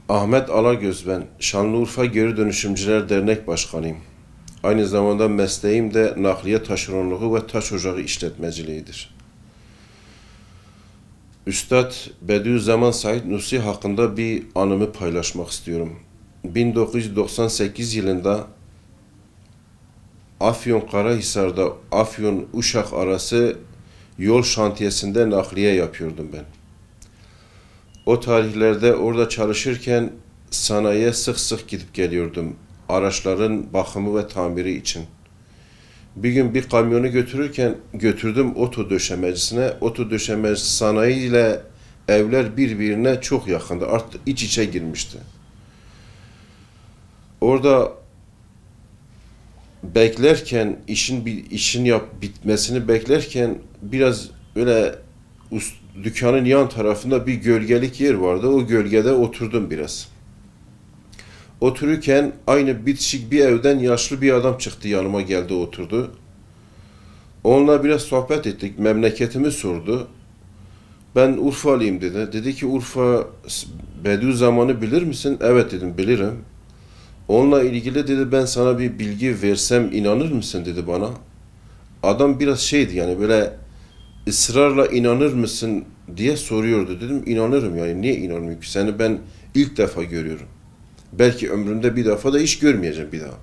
Ahmet Alagöz ben. Şanlıurfa Geri Dönüşümcüler Dernek Başkanıyım. Aynı zamanda mesleğim de nakliye taşeronluğu ve taş ocağı işletmeciliğidir. Üstad Bediüzzaman Said Nursi hakkında bir anımı paylaşmak istiyorum. 1998 yılında Afyonkarahisar'da Afyon-Uşak arası yol şantiyesinde nakliye yapıyordum ben. O tarihlerde orada çalışırken sanayiye sık sık gidip geliyordum. Araçların bakımı ve tamiri için. Bir gün bir kamyonu götürdüm oto döşemecisine. Oto döşemecisi sanayi ile evler birbirine çok yakındı. Artık iç içe girmişti. Orada beklerken işin bitmesini beklerken biraz öyle dükkanın yan tarafında bir gölgelik yer vardı. O gölgede oturdum biraz. Otururken aynı bitişik bir evden yaşlı bir adam çıktı, yanıma geldi oturdu. Onunla biraz sohbet ettik. Memleketimi sordu. Ben Urfalıyım dedi. Dedi ki Urfa Bediüzzaman'ı bilir misin? Evet dedim, bilirim. Onunla ilgili dedi, ben sana bir bilgi versem inanır mısın dedi bana. Adam biraz şeydi, yani böyle ısrarla inanır mısın diye soruyordu. Dedim inanırım, yani niye inanmıyorum ki, seni ben ilk defa görüyorum. Belki ömrümde bir defa da hiç görmeyeceğim bir daha.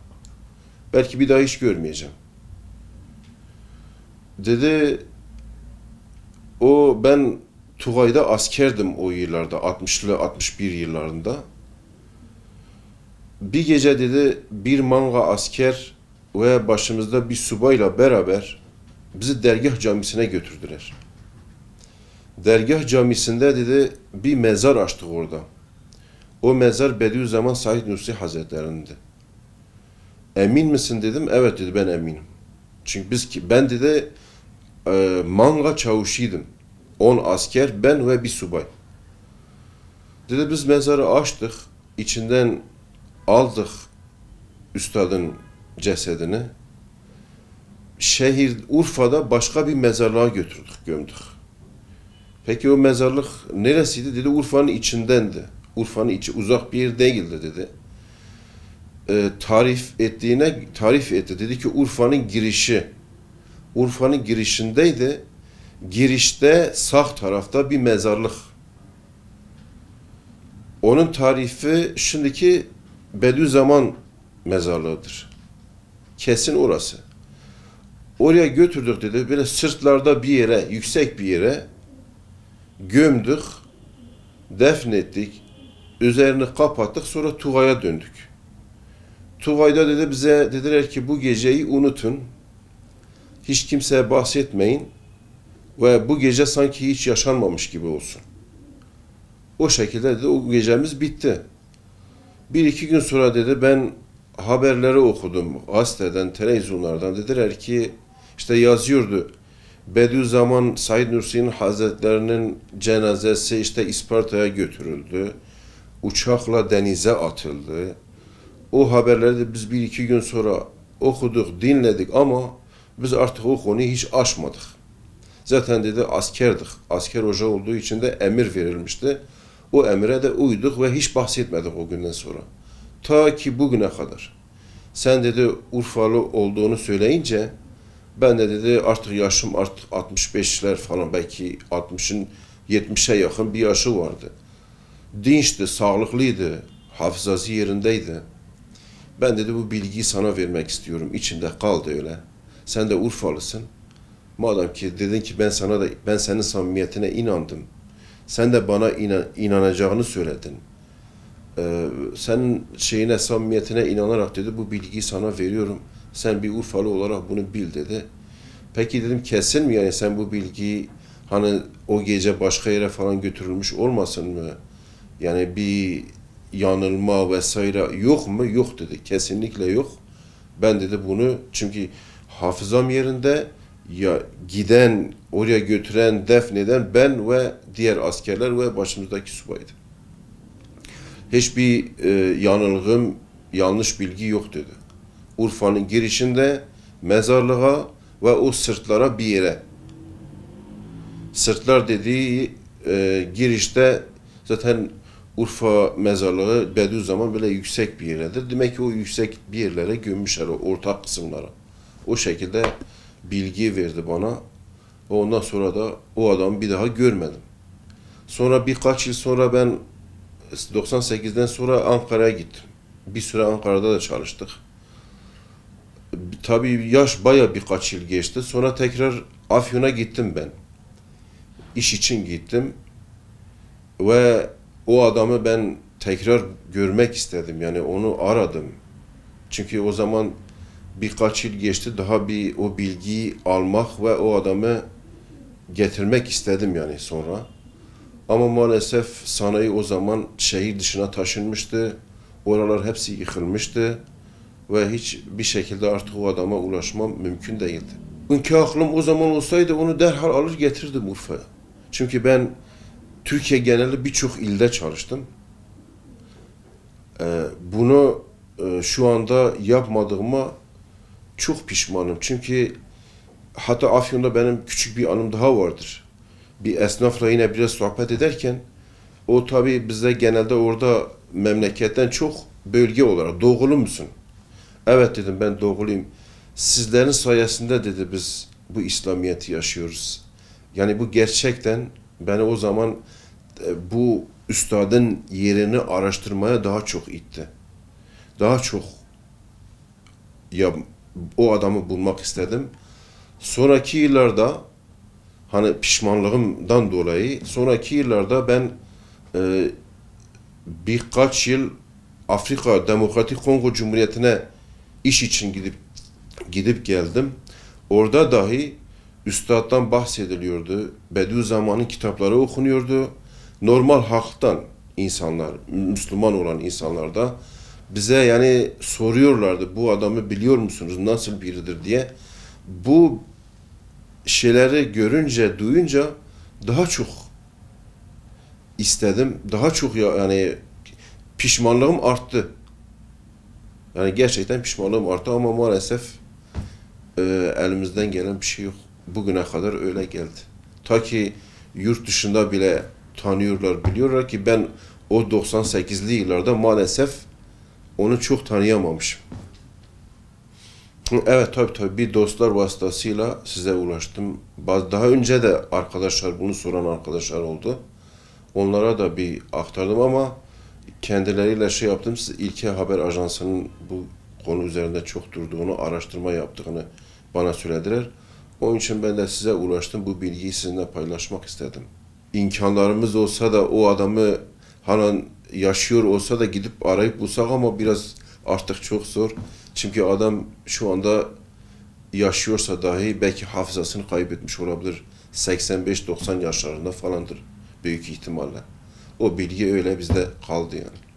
Belki bir daha hiç görmeyeceğim. Dedi ben Tugay'da askerdim o yıllarda, 60'lı 61 yıllarında. Bir gece dedi bir manga asker ve başımızda bir subayla beraber bizi dergah camisine götürdüler. Dergah camisinde dedi bir mezar açtık orada. O mezar Bediüzzaman Said Nursi Hazretleri'nde. Emin misin dedim. Evet dedi, ben eminim. Çünkü ben dedi manga çavuşuydum. 10 asker, ben ve bir subay. Dedi biz mezarı açtık. İçinden aldık üstadın cesedini. Şehir Urfa'da başka bir mezarlığa götürdük, gömdük. Peki o mezarlık neresiydi? Dedi Urfa'nın içindendi. Urfa'nın içi uzak bir yer değildi dedi. Tarif etti. Dedi ki Urfa'nın girişi. Urfa'nın girişindeydi. Girişte sağ tarafta bir mezarlık. Onun tarifi şimdiki Bediüzzaman mezarlığıdır. Kesin orası. Oraya götürdük dedi. Böyle sırtlarda bir yere, yüksek bir yere gömdük, defnettik. Üzerini kapattık, sonra Tugay'a döndük. Tugay'da dedi bize dediler ki bu geceyi unutun. Hiç kimseye bahsetmeyin. Ve bu gece sanki hiç yaşanmamış gibi olsun. O şekilde dedi o gecemiz bitti. Bir iki gün sonra dedi ben haberleri okudum. Gazeteden, televizyonlardan dediler ki işte yazıyordu. Bediüzzaman Said Nursi'nin Hazretlerinin cenazesi işte İsparta'ya götürüldü. Uçakla denize atıldı. O haberleri de biz bir iki gün sonra okuduk, dinledik ama biz artık o konuyu hiç aşmadık. Zaten dedi askerdik. Asker ocağı olduğu için de emir verilmişti. O emire de uyduk ve hiç bahsetmedik o günden sonra. Ta ki bugüne kadar. Sen dedi Urfalı olduğunu söyleyince ben de dedi artık yaşım artık 65'ler falan, belki 60'ın 70'e yakın bir yaşı vardı. Dinçti, sağlıklıydı, hafızası yerindeydi. Ben dedi bu bilgiyi sana vermek istiyorum. İçimde kaldı öyle. Sen de Urfalısın. Madem ki dedin ki ben senin samimiyetine inandım. Sen de bana inanacağını söyledin. Senin samimiyetine inanarak dedi bu bilgiyi sana veriyorum. Sen bir Urfalı olarak bunu bil dedi. Peki dedim kesin mi, yani sen bu bilgiyi hani o gece başka yere falan götürülmüş olmasın mı? Yani bir yanılma vesaire yok mu? Yok dedi. Kesinlikle yok. Ben dedi bunu çünkü hafızam yerinde, ya giden, oraya götüren, defneden ben ve diğer askerler ve başımızdaki subaydı. Hiçbir yanılgım, yanlış bilgi yok dedi. Urfa'nın girişinde mezarlığa ve o sırtlara bir yere. Sırtlar dediği girişte zaten Urfa mezarlığı Bediüzzaman böyle yüksek bir yerdedir. Demek ki o yüksek bir yerlere gömmüşler, o ortak kısımlara. O şekilde bilgi verdi bana. Ondan sonra da o adamı bir daha görmedim. Sonra birkaç yıl sonra ben 98'den sonra Ankara'ya gittim. Bir süre Ankara'da da çalıştık. Tabii yaş baya birkaç yıl geçti. Sonra tekrar Afyon'a gittim ben. İş için gittim. Ve o adamı ben tekrar görmek istedim. Yani onu aradım. Çünkü o zaman birkaç yıl geçti. Daha bir o bilgiyi almak ve o adamı getirmek istedim yani sonra. Ama maalesef sanayi o zaman şehir dışına taşınmıştı. Oralar hepsi yıkılmıştı. Ve hiçbir şekilde artık o adama ulaşmam mümkün değildi. Bugünkü aklım o zaman olsaydı onu derhal alır getirdim Urfa'ya. Çünkü ben Türkiye geneli birçok ilde çalıştım. Bunu şu anda yapmadığıma çok pişmanım. Çünkü hatta Afyon'da benim küçük bir anım daha vardır. Bir esnafla yine biraz sohbet ederken o tabii bize genelde orada memleketten çok bölge olarak doğulu musun? Evet dedim ben doğuluyum. Sizlerin sayesinde dedi biz bu İslamiyet'i yaşıyoruz. Yani bu gerçekten beni o zaman bu üstadın yerini araştırmaya daha çok itti. Daha çok ya o adamı bulmak istedim. Sonraki yıllarda hani pişmanlığımdan dolayı sonraki yıllarda ben birkaç yıl Afrika Demokratik Kongo Cumhuriyeti'ne iş için gidip geldim. Orada dahi üstaddan bahsediliyordu. Bediüzzaman'ın kitapları okunuyordu. Normal halktan insanlar, Müslüman olan insanlar da bize yani soruyorlardı. Bu adamı biliyor musunuz? Nasıl biridir diye. Bu şeyleri görünce, duyunca daha çok istedim. Daha çok yani pişmanlığım arttı. Yani gerçekten pişmanlığım arttı ama maalesef elimizden gelen bir şey yok. Bugüne kadar öyle geldi. Ta ki yurt dışında bile tanıyorlar, biliyorlar ki ben o 98'li yıllarda maalesef onu çok tanıyamamışım. Evet tabii bir dostlar vasıtasıyla size ulaştım. Daha önce de arkadaşlar bunu soran arkadaşlar oldu. Onlara da bir aktardım ama kendileriyle şey yaptım. İlke Haber Ajansı'nın bu konu üzerinde çok durduğunu, araştırma yaptığını bana söylediler. Onun için ben de size ulaştım. Bu bilgiyi sizinle paylaşmak istedim. İmkanlarımız olsa da o adamı hani yaşıyor olsa da gidip arayıp bulsak ama biraz artık çok zor. Çünkü adam şu anda yaşıyorsa dahi belki hafızasını kaybetmiş olabilir. 85-90 yaşlarında falandır büyük ihtimalle. O bilgi öyle bizde kaldı yani.